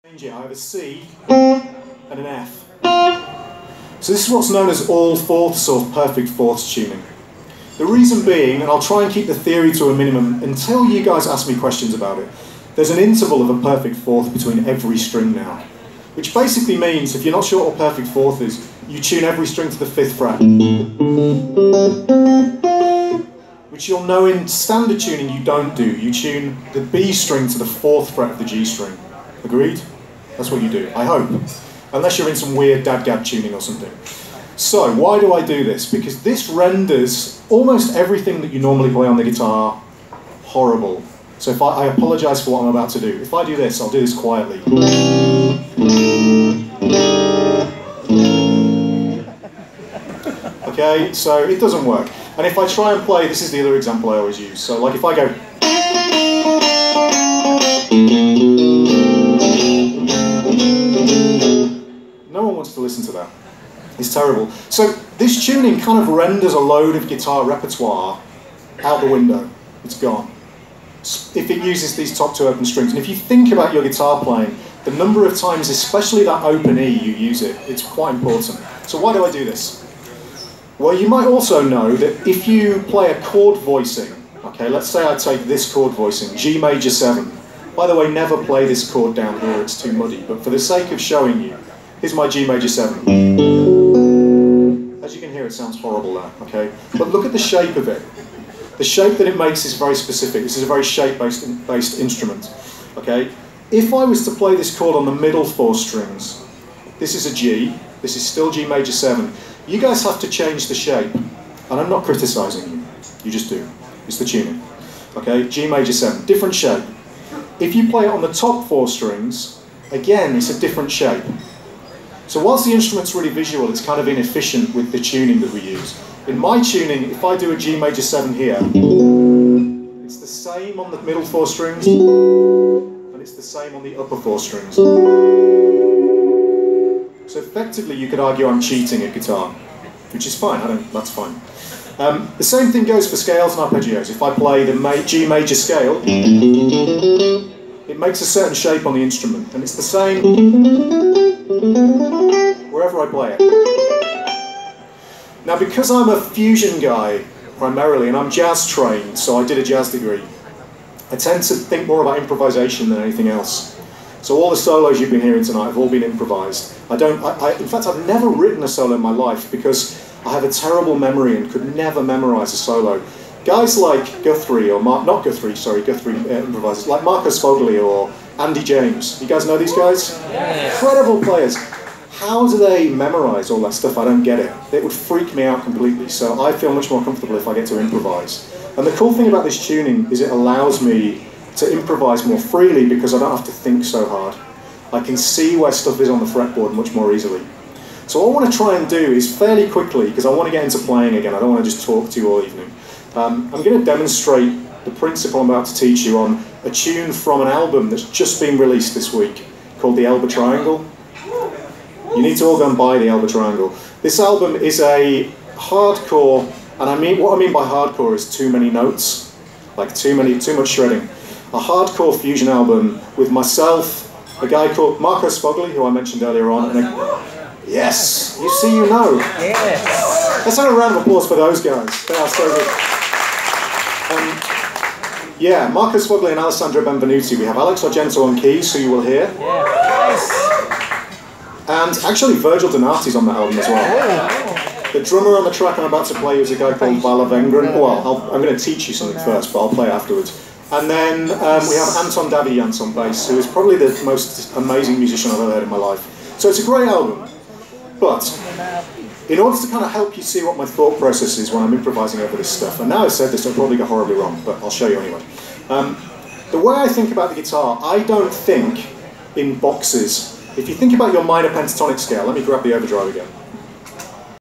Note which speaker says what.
Speaker 1: I have a C and an F. So this is what's known as all fourths or perfect fourths tuning. The reason being, and I'll try and keep the theory to a minimum until you guys ask me questions about it, there's an interval of a perfect fourth between every string now. Which basically means, if you're not sure what a perfect fourth is, you tune every string to the 5th fret. Which you'll know in standard tuning you don't do. You tune the B string to the 4th fret of the G string. Agreed? That's what you do, I hope. Unless you're in some weird dadgad tuning or something. So, why do I do this? Because this renders almost everything that you normally play on the guitar horrible. So if I apologise for what I'm about to do. If I do this, I'll do this quietly. Okay, so it doesn't work. And if I try and play, this is the other example I always use. So like if I go... No one wants to listen to that. It's terrible. So this tuning kind of renders a load of guitar repertoire out the window. It's gone. If it uses these top 2 open strings. And if you think about your guitar playing, the number of times, especially that open E, you use it, it's quite important. So why do I do this? Well, you might also know that if you play a chord voicing, okay, let's say I take this chord voicing, G major 7. By the way, never play this chord down here, it's too muddy, but for the sake of showing you, here's my G major 7. As you can hear, it sounds horrible there, okay? But look at the shape of it. The shape that it makes is very specific. This is a very shape-based instrument, okay? If I was to play this chord on the middle 4 strings, this is a G, this is still G major 7. You guys have to change the shape, and I'm not criticising you. You just do. It's the tuning, okay? G major 7, different shape. If you play it on the top 4 strings, again, it's a different shape. So whilst the instrument's really visual, it's kind of inefficient with the tuning that we use. In my tuning, if I do a G major 7 here, it's the same on the middle 4 strings, and it's the same on the upper 4 strings. So effectively, you could argue I'm cheating at guitar, which is fine, that's fine. The same thing goes for scales and arpeggios. If I play the G major scale, it makes a certain shape on the instrument, and it's the same wherever I play it. Now, because I'm a fusion guy, primarily, and I'm jazz trained, so I did a jazz degree, I tend to think more about improvisation than anything else. So all the solos you've been hearing tonight have all been improvised. In fact, I've never written a solo in my life because I have a terrible memory and could never memorize a solo. Guys like Guthrie, or Guthrie improvisers, like Marcus Fogli or Andy James. You guys know these guys? Yes. Incredible players. How do they memorize all that stuff? I don't get it. It would freak me out completely, so I feel much more comfortable if I get to improvise. And the cool thing about this tuning is it allows me to improvise more freely because I don't have to think so hard. I can see where stuff is on the fretboard much more easily. So what I want to try and do is fairly quickly, because I want to get into playing again, I don't want to just talk to you all evening. I'm going to demonstrate the principle I'm about to teach you on a tune from an album that's just been released this week called The Elba Triangle. You need to all go and buy The Elba Triangle. This album is a hardcore, and what I mean by hardcore is too many notes, like too much shredding. A hardcore fusion album with myself, a guy called Marcus Fogli, who I mentioned earlier on, and yes, you see, you know. Yes. Let's have a round of applause for those guys. They are so good. Yeah, Marcus Fogli and Alessandro Benvenuti. We have Alex Argento on keys, who you will hear. Yes. And actually, Virgil Donati's on that album as well. The drummer on the track I'm about to play is a guy called Vala Vengren. Well, I'm going to teach you something first, but I'll play it afterwards. And then we have Anton Davians on bass, who is probably the most amazing musician I've ever heard in my life. So it's a great album. But in order to kind of help you see what my thought process is when I'm improvising over this stuff, and now I've said this, I'll probably get horribly wrong, but I'll show you anyway. The way I think about the guitar, I don't think in boxes. If you think about your minor pentatonic scale, let me grab the overdrive again.